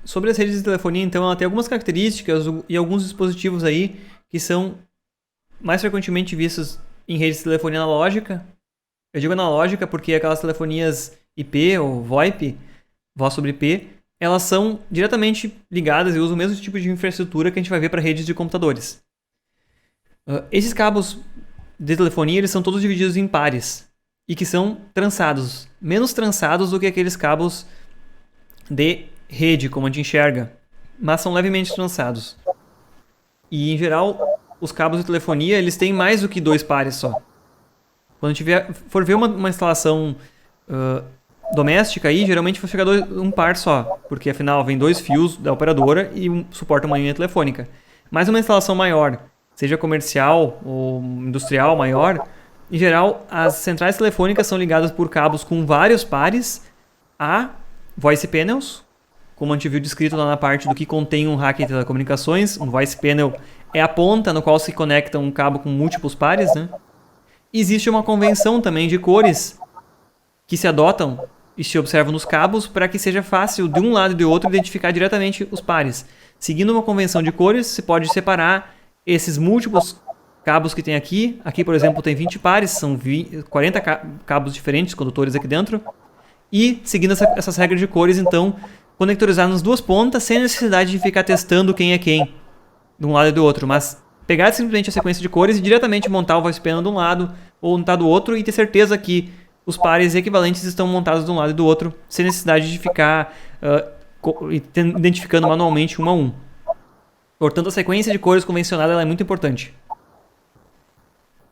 Sobre as redes de telefonia, então, ela tem algumas características e alguns dispositivos aí que são mais frequentemente vistos em redes de telefonia analógica. Eu digo analógica porque aquelas telefonias IP ou VoIP, voz sobre IP, elas são diretamente ligadas e usam o mesmo tipo de infraestrutura que a gente vai ver para redes de computadores. Esses cabos de telefonia, eles são todos divididos em pares e que são trançados, menos trançados do que aqueles cabos de rede, como a gente enxerga, mas são levemente trançados. E, em geral, os cabos de telefonia, eles têm mais do que 2 pares só. Quando a gente for ver uma instalação doméstica, aí, geralmente vai chegar um par só, porque afinal vem 2 fios da operadora e suporta uma linha telefônica. Mas uma instalação maior, seja comercial ou industrial maior, em geral, as centrais telefônicas são ligadas por cabos com vários pares a voice panels, como a gente viu descrito lá na parte do que contém um rack de telecomunicações. Um voice panel é a ponta no qual se conecta um cabo com múltiplos pares, né? Existe uma convenção também de cores que se adotam e se observam nos cabos para que seja fácil de um lado e do outro identificar diretamente os pares. Seguindo uma convenção de cores, se pode separar esses múltiplos cabos que tem aqui. Aqui, por exemplo, tem 20 pares, são 40 cabos diferentes, condutores aqui dentro. E, seguindo essas regras de cores, então, conectorizar nas duas pontas, sem necessidade de ficar testando quem é quem, de um lado e do outro, mas pegar simplesmente a sequência de cores e diretamente montar o voice panel de um lado ou montar do outro e ter certeza que os pares equivalentes estão montados de um lado e do outro, sem necessidade de ficar identificando manualmente um a um. Portanto, a sequência de cores convencionada ela é muito importante.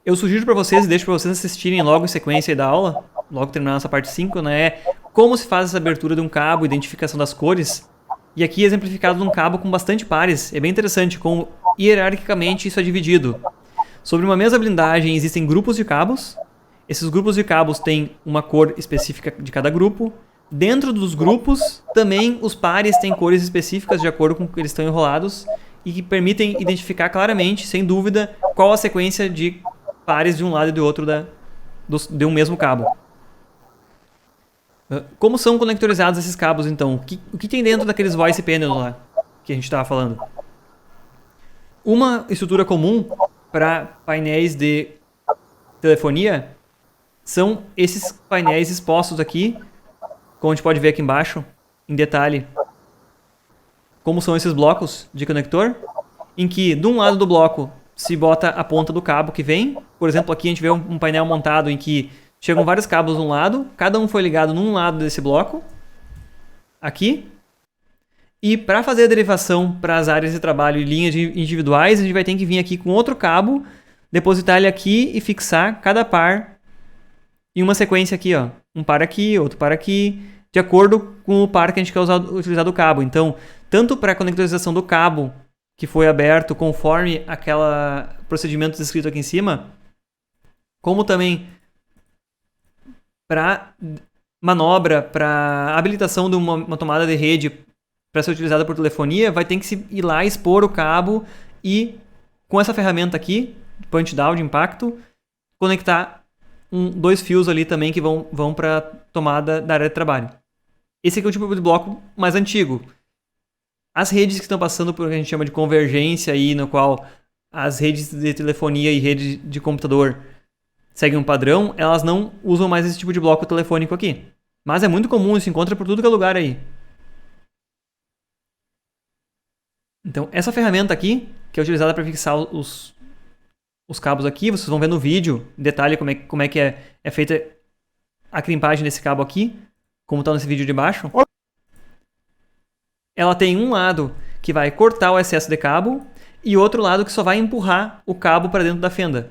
Eu sugiro para vocês e deixo para vocês assistirem logo em sequência da aula, logo terminando essa parte 5, né? Como se faz essa abertura de um cabo, identificação das cores. E aqui é exemplificado num cabo com bastante pares. É bem interessante como hierarquicamente isso é dividido. Sobre uma mesma blindagem existem grupos de cabos. Esses grupos de cabos têm uma cor específica de cada grupo. Dentro dos grupos, também os pares têm cores específicas de acordo com que eles estão enrolados e que permitem identificar claramente, sem dúvida, qual a sequência de pares de um lado e do outro de um mesmo cabo. Como são conectorizados esses cabos, então? O que tem dentro daqueles voice panels lá que a gente estava falando? Uma estrutura comum para painéis de telefonia são esses painéis expostos aqui, como a gente pode ver aqui embaixo, em detalhe. Como são esses blocos de conector, em que de um lado do bloco se bota a ponta do cabo que vem. Por exemplo, aqui a gente vê um painel montado em que chegam vários cabos de um lado, cada um foi ligado num lado desse bloco, aqui. E para fazer a derivação para as áreas de trabalho e linhas individuais, a gente vai ter que vir aqui com outro cabo, depositar ele aqui e fixar cada par em uma sequência aqui, ó. Um par aqui, outro par aqui, de acordo com o par que a gente quer utilizar do cabo. Então, tanto para a conectorização do cabo que foi aberto conforme aquele procedimento descrito aqui em cima, como também para manobra, para habilitação de uma tomada de rede para ser utilizada por telefonia, vai ter que se ir lá expor o cabo e, com essa ferramenta aqui, punch down de impacto, conectar 2 fios ali também que vão para a tomada da área de trabalho. Esse aqui é o tipo de bloco mais antigo. As redes que estão passando por o que a gente chama de convergência, aí, no qual as redes de telefonia e rede de computador seguem um padrão, elas não usam mais esse tipo de bloco telefônico aqui. Mas é muito comum, se encontra por tudo que é lugar aí. Então, essa ferramenta aqui, que é utilizada para fixar os cabos aqui, vocês vão ver no vídeo, em detalhe como é que é feita a crimpagem desse cabo aqui, como está nesse vídeo de baixo. Ela tem um lado que vai cortar o excesso de cabo e outro lado que só vai empurrar o cabo para dentro da fenda.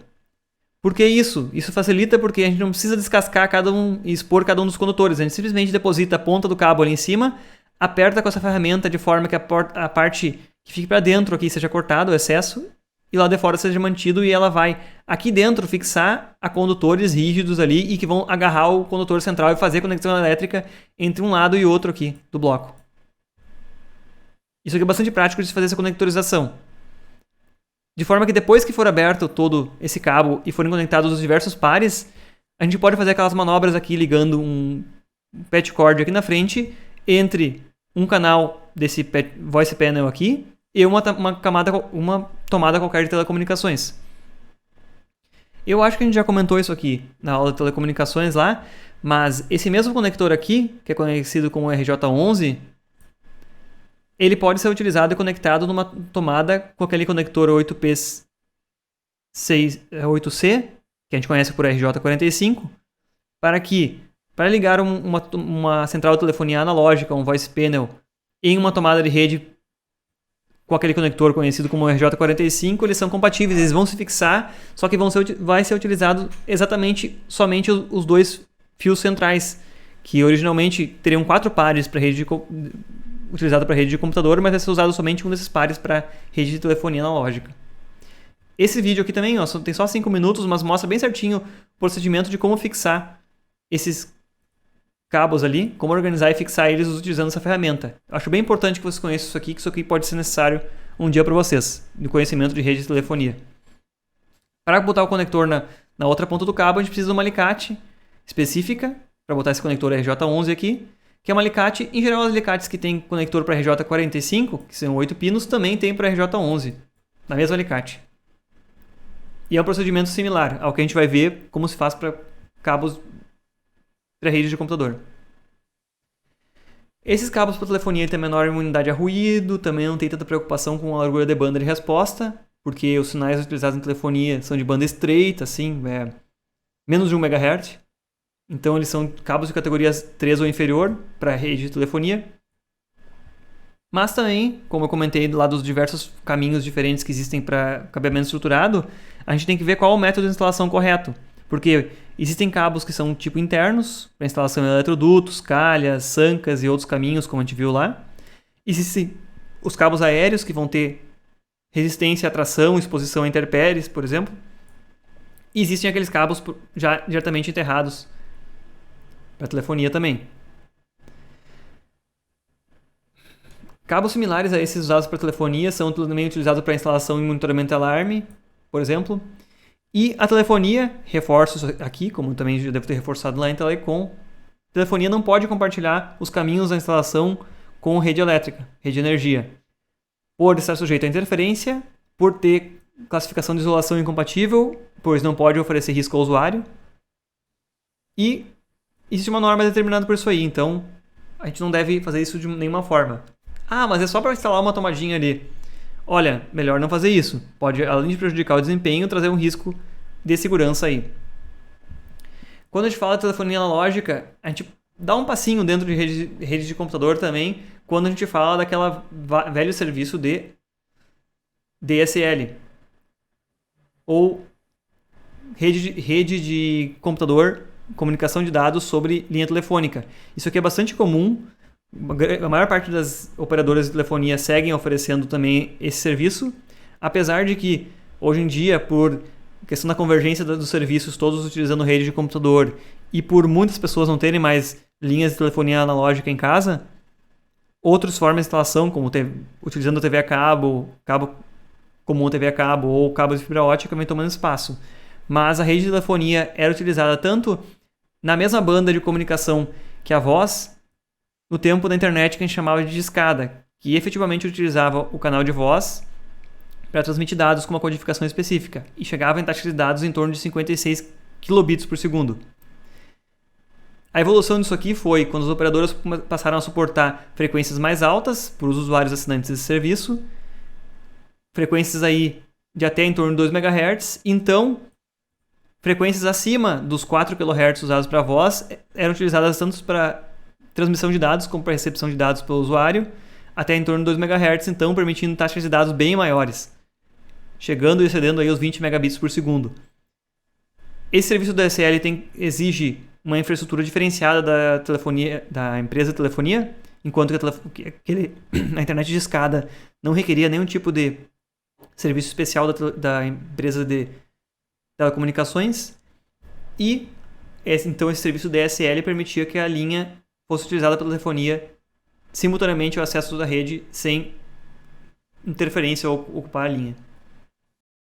Por que isso? Isso facilita porque a gente não precisa descascar cada um e expor cada um dos condutores. A gente simplesmente deposita a ponta do cabo ali em cima, aperta com essa ferramenta de forma que a parte que fique para dentro aqui seja cortada, o excesso, e lá de fora seja mantido, e ela vai aqui dentro fixar a condutores rígidos ali e que vão agarrar o condutor central e fazer conexão elétrica entre um lado e outro aqui do bloco. Isso aqui é bastante prático de se fazer essa conectorização. De forma que depois que for aberto todo esse cabo e forem conectados os diversos pares, a gente pode fazer aquelas manobras aqui ligando um patch cord aqui na frente entre um canal desse voice panel aqui e uma tomada qualquer de telecomunicações. Eu acho que a gente já comentou isso aqui na aula de telecomunicações lá, mas esse mesmo conector aqui, que é conhecido como RJ11, ele pode ser utilizado e conectado numa tomada com aquele conector 8C, que a gente conhece por RJ45, para ligar uma central de telefonia analógica, um voice panel, em uma tomada de rede com aquele conector conhecido como RJ45, eles são compatíveis, eles vão se fixar, só que vai ser utilizado somente os dois fios centrais, que originalmente teriam 4 pares para rede utilizado para rede de computador, mas vai ser usado somente um desses pares para rede de telefonia analógica. Esse vídeo aqui também tem só 5 minutos, mas mostra bem certinho o procedimento de como fixar esses cabos ali, como organizar e fixar eles utilizando essa ferramenta. Acho bem importante que vocês conheçam isso aqui, que isso aqui pode ser necessário um dia para vocês, no conhecimento de rede de telefonia. Para botar o conector na outra ponta do cabo, a gente precisa de uma alicate específica para botar esse conector RJ11 aqui, que é um alicate. Em geral, os alicates que tem conector para RJ45, que são 8 pinos, também tem para RJ11, na mesma alicate. E é um procedimento similar ao que a gente vai ver como se faz para cabos para rede de computador. Esses cabos para telefonia têm menor imunidade a ruído, também não tem tanta preocupação com a largura de banda de resposta, porque os sinais utilizados em telefonia são de banda estreita, assim, menos de 1 MHz. Então eles são cabos de categorias 3 ou inferior para rede de telefonia. Mas também, como eu comentei lá dos diversos caminhos diferentes que existem para cabeamento estruturado, a gente tem que ver qual é o método de instalação correto. Porque existem cabos que são tipo internos, para instalação em eletrodutos, calhas, sancas e outros caminhos, como a gente viu lá. Existem os cabos aéreos, que vão ter resistência à tração, exposição a intempéries, por exemplo. E existem aqueles cabos já diretamente enterrados para telefonia também. Cabos similares a esses usados para telefonia são também utilizados para instalação em monitoramento de alarme, por exemplo. E a telefonia, reforço aqui, como também já devo ter reforçado lá em Telecom, telefonia não pode compartilhar os caminhos da instalação com rede elétrica, rede de energia, por estar sujeito a interferência, por ter classificação de isolação incompatível, pois não pode oferecer risco ao usuário. E existe uma norma determinada por isso aí, então a gente não deve fazer isso de nenhuma forma. Ah, mas é só para instalar uma tomadinha ali. Olha, melhor não fazer isso. Pode, além de prejudicar o desempenho, trazer um risco de segurança aí. Quando a gente fala de telefonia analógica, a gente dá um passinho dentro de rede de computador também, quando a gente fala daquela velho serviço de DSL. Ou rede de computador, comunicação de dados sobre linha telefônica. Isso aqui é bastante comum. A maior parte das operadoras de telefonia seguem oferecendo também esse serviço, apesar de que hoje em dia, por questão da convergência dos serviços, todos utilizando rede de computador e por muitas pessoas não terem mais linhas de telefonia analógica em casa, outras formas de instalação, como utilizando TV a cabo comum TV a cabo ou cabo de fibra ótica, vem tomando espaço. Mas a rede de telefonia era utilizada tanto na mesma banda de comunicação que a voz, no tempo da internet que a gente chamava de discada, que efetivamente utilizava o canal de voz para transmitir dados com uma codificação específica e chegava em taxa de dados em torno de 56 kilobits por segundo. A evolução disso aqui foi quando as operadoras passaram a suportar frequências mais altas para os usuários assinantes desse serviço, frequências aí de até em torno de 2 MHz, então frequências acima dos 4 kHz usados para voz eram utilizadas tanto para transmissão de dados como para recepção de dados pelo usuário, até em torno de 2 MHz, então permitindo taxas de dados bem maiores, chegando e excedendo aí os 20 megabits por segundo. Esse serviço do DSL exige uma infraestrutura diferenciada da empresa de telefonia, enquanto que a internet de escada não requeria nenhum tipo de serviço especial da empresa de telecomunicações. E então esse serviço DSL permitia que a linha fosse utilizada pela telefonia simultaneamente o acesso da rede sem interferência ou ocupar a linha.